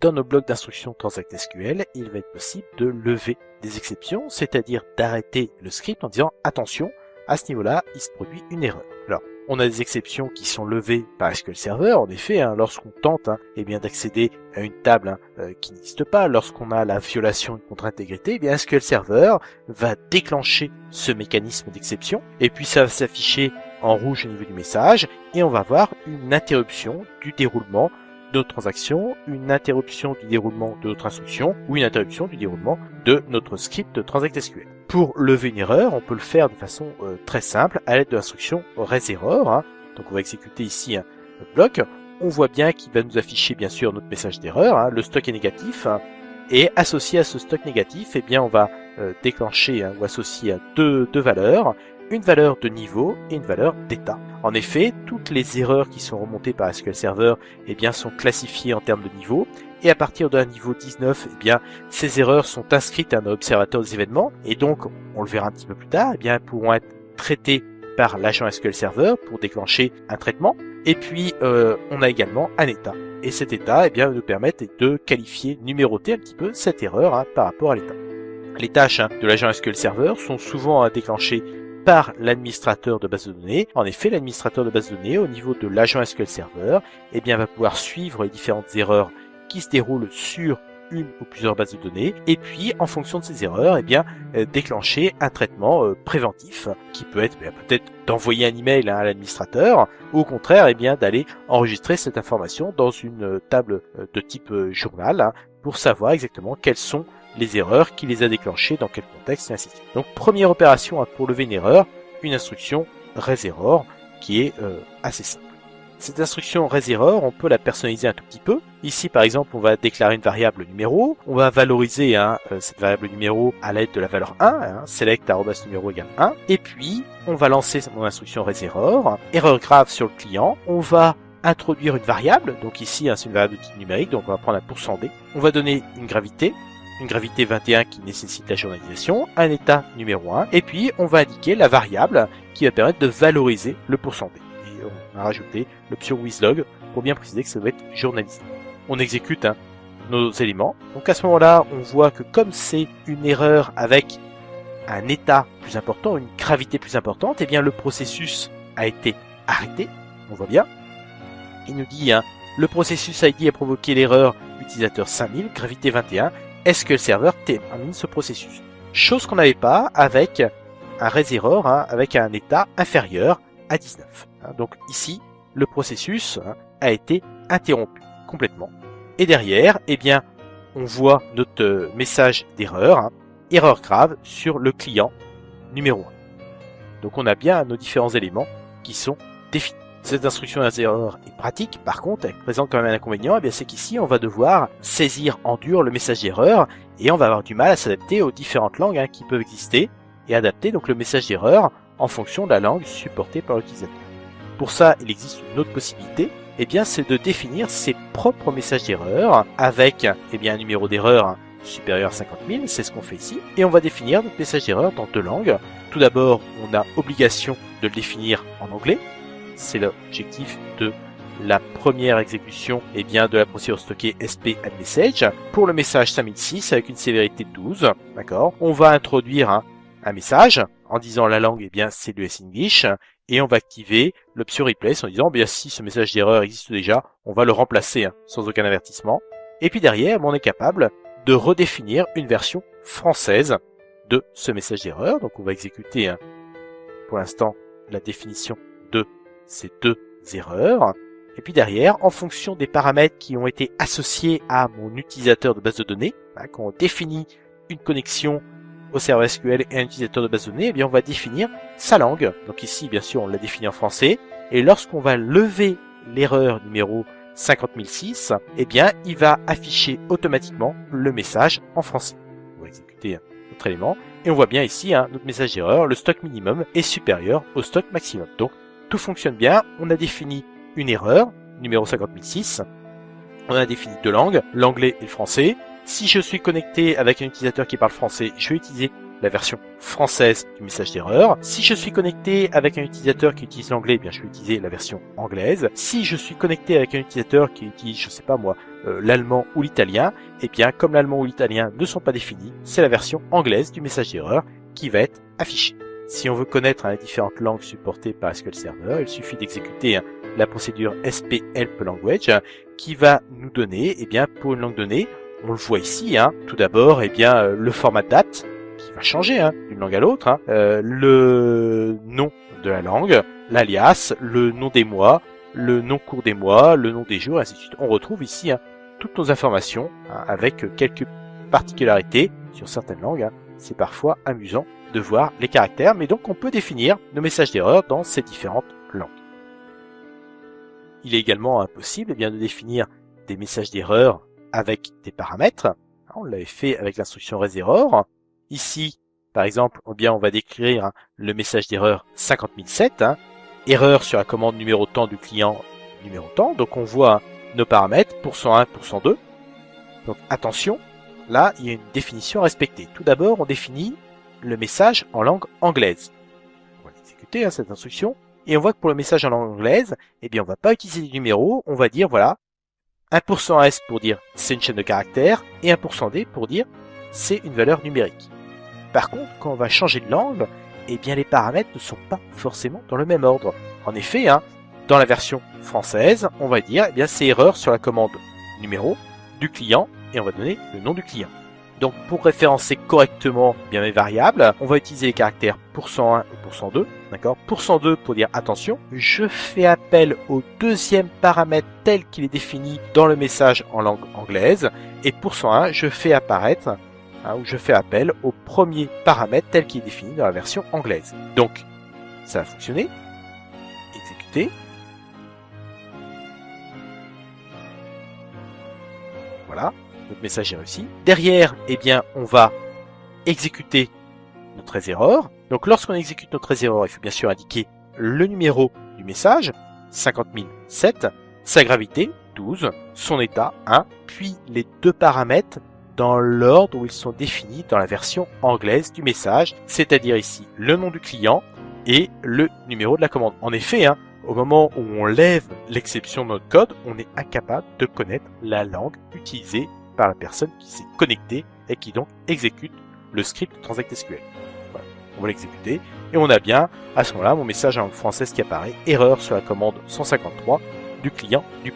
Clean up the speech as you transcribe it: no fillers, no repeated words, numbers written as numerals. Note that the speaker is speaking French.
dans nos blocs d'instructions Transact SQL, il va être possible de lever des exceptions, c'est-à-dire d'arrêter le script en disant attention, à ce niveau-là, il se produit une erreur. Alors, on a des exceptions qui sont levées par SQL Server, en effet, lorsqu'on tente eh bien d'accéder à une table qui n'existe pas, lorsqu'on a la violation d'une contrainte d'intégrité, eh bien SQL Server va déclencher ce mécanisme d'exception, et puis ça va s'afficher en rouge au niveau du message, et on va avoir une interruption du déroulement de notre transaction, une interruption du déroulement de notre instruction, ou une interruption du déroulement de notre script de Transact SQL. Pour lever une erreur, on peut le faire de façon très simple à l'aide de l'instruction raise-error. Donc on va exécuter ici notre bloc. On voit bien qu'il va nous afficher bien sûr notre message d'erreur. Le stock est négatif. Et associé à ce stock négatif, eh bien on va déclencher ou associer deux valeurs. Une valeur de niveau et une valeur d'état. En effet, toutes les erreurs qui sont remontées par SQL Server eh bien, sont classifiées en termes de niveau, et à partir d'un niveau 19, eh bien, ces erreurs sont inscrites à un observateur des événements, et donc, on le verra un petit peu plus tard, eh bien, elles pourront être traitées par l'agent SQL Server pour déclencher un traitement, et puis on a également un état. Et cet état eh bien, nous permet de qualifier, numéroter un petit peu cette erreur par rapport à l'état. Les tâches de l'agent SQL Server sont souvent déclenchées par l'administrateur de base de données. En effet, l'administrateur de base de données, au niveau de l'agent SQL Server, eh bien, va pouvoir suivre les différentes erreurs qui se déroulent sur une ou plusieurs bases de données, et puis, en fonction de ces erreurs, eh bien, déclencher un traitement préventif, qui peut être peut-être d'envoyer un email à l'administrateur, ou au contraire, eh bien, d'aller enregistrer cette information dans une table de type journal, pour savoir exactement quelles sont les erreurs, qui les a déclenchées, dans quel contexte, et ainsi de suite. Donc, première opération pour lever une erreur, une instruction raise-error, qui est assez simple. Cette instruction raise-error, on peut la personnaliser un tout petit peu. Ici, par exemple, on va déclarer une variable numéro. On va valoriser cette variable numéro à l'aide de la valeur 1, select @numéro égale 1. Et puis, on va lancer mon instruction raise-error. Erreur grave sur le client. On va introduire une variable. Donc ici, c'est une variable de type numérique, donc on va prendre un %d. On va donner une gravité 21 qui nécessite la journalisation, un état numéro 1, et puis on va indiquer la variable qui va permettre de valoriser le %d. Et on a rajouté l'option withLog pour bien préciser que ça doit être journalisé. On exécute nos éléments. Donc à ce moment-là, on voit que comme c'est une erreur avec un état plus important, une gravité plus importante, eh bien le processus a été arrêté. On voit bien. Il nous dit, le processus ID a provoqué l'erreur utilisateur 5000, gravité 21. SQL Server termine ce processus. Chose qu'on n'avait pas avec un raise-error, avec un état inférieur à 19. Donc ici, le processus a été interrompu complètement. Et derrière, eh bien, on voit notre message d'erreur, erreur grave sur le client numéro 1. Donc on a bien nos différents éléments qui sont définis. Cette instruction raise-error est pratique, par contre, elle présente quand même un inconvénient, c'est qu'ici, on va devoir saisir en dur le message d'erreur, et on va avoir du mal à s'adapter aux différentes langues qui peuvent exister, et adapter donc le message d'erreur en fonction de la langue supportée par l'utilisateur. Pour ça, il existe une autre possibilité, c'est de définir ses propres messages d'erreur, avec un numéro d'erreur supérieur à 50 000, c'est ce qu'on fait ici, et on va définir notre message d'erreur dans deux langues. Tout d'abord, on a obligation de le définir en anglais. C'est l'objectif de la première exécution de la procédure stockée SP add message. Pour le message 5006 avec une sévérité de 12, d'accord, on va introduire un message en disant la langue c'est l'US English, et on va activer l'option replace en disant si ce message d'erreur existe déjà, on va le remplacer sans aucun avertissement. Et puis derrière, on est capable de redéfinir une version française de ce message d'erreur. Donc on va exécuter pour l'instant la définition de ces deux erreurs. Et puis derrière, en fonction des paramètres qui ont été associés à mon utilisateur de base de données, quand on définit une connexion au serveur SQL et un utilisateur de base de données, on va définir sa langue. Donc ici, bien sûr, on l'a défini en français. Et lorsqu'on va lever l'erreur numéro 50006, il va afficher automatiquement le message en français. On va exécuter notre élément. Et on voit bien ici, notre message d'erreur, le stock minimum est supérieur au stock maximum. Donc, tout fonctionne bien. On a défini une erreur, numéro 50006. On a défini deux langues, l'anglais et le français. Si je suis connecté avec un utilisateur qui parle français, je vais utiliser la version française du message d'erreur. Si je suis connecté avec un utilisateur qui utilise l'anglais, eh bien je vais utiliser la version anglaise. Si je suis connecté avec un utilisateur qui utilise, je sais pas moi, l'allemand ou l'italien, eh bien comme l'allemand ou l'italien ne sont pas définis, c'est la version anglaise du message d'erreur qui va être affichée. Si on veut connaître les différentes langues supportées par SQL Server, il suffit d'exécuter la procédure SP Help Language qui va nous donner, eh bien pour une langue donnée, on le voit ici, tout d'abord, eh bien le format date qui va changer d'une langue à l'autre, le nom de la langue, l'alias, le nom des mois, le nom court des mois, le nom des jours, et ainsi de suite. On retrouve ici toutes nos informations avec quelques particularités sur certaines langues. C'est parfois amusant de voir les caractères, mais donc on peut définir nos messages d'erreur dans ces différentes langues. Il est également possible eh bien, de définir des messages d'erreur avec des paramètres. On l'avait fait avec l'instruction raise_error. Ici, par exemple, eh bien, on va décrire le message d'erreur 50007, erreur sur la commande numéro tant du client numéro tant. Donc on voit nos paramètres, %1, %2. Donc attention, là il y a une définition à respecter. Tout d'abord, on définit le message en langue anglaise. On va exécuter cette instruction. Et on voit que pour le message en langue anglaise, eh bien, on va pas utiliser des numéros, on va dire, voilà, 1%S pour dire c'est une chaîne de caractères, et 1%D pour dire c'est une valeur numérique. Par contre, quand on va changer de langue, eh bien, les paramètres ne sont pas forcément dans le même ordre. En effet, dans la version française, on va dire, eh bien, c'est erreur sur la commande numéro du client, et on va donner le nom du client. Donc, pour référencer correctement bien mes variables, on va utiliser les caractères %1 et %2, d'accord ? %2 pour dire attention, je fais appel au deuxième paramètre tel qu'il est défini dans le message en langue anglaise, et %1, je fais apparaître, ou je fais appel au premier paramètre tel qu'il est défini dans la version anglaise. Donc, ça va fonctionner. Exécuter. Voilà. Notre message est réussi. Derrière, eh bien, on va exécuter notre raise_error. Donc, lorsqu'on exécute notre raise_error, il faut bien sûr indiquer le numéro du message, 50007, sa gravité, 12, son état, 1, puis les deux paramètres dans l'ordre où ils sont définis dans la version anglaise du message, c'est-à-dire ici le nom du client et le numéro de la commande. En effet, au moment où on lève l'exception de notre code, on est incapable de connaître la langue utilisée par la personne qui s'est connectée et qui donc exécute le script Transact SQL. Voilà. On va l'exécuter et on a bien à ce moment-là mon message en langue française qui apparaît, erreur sur la commande 153 du client du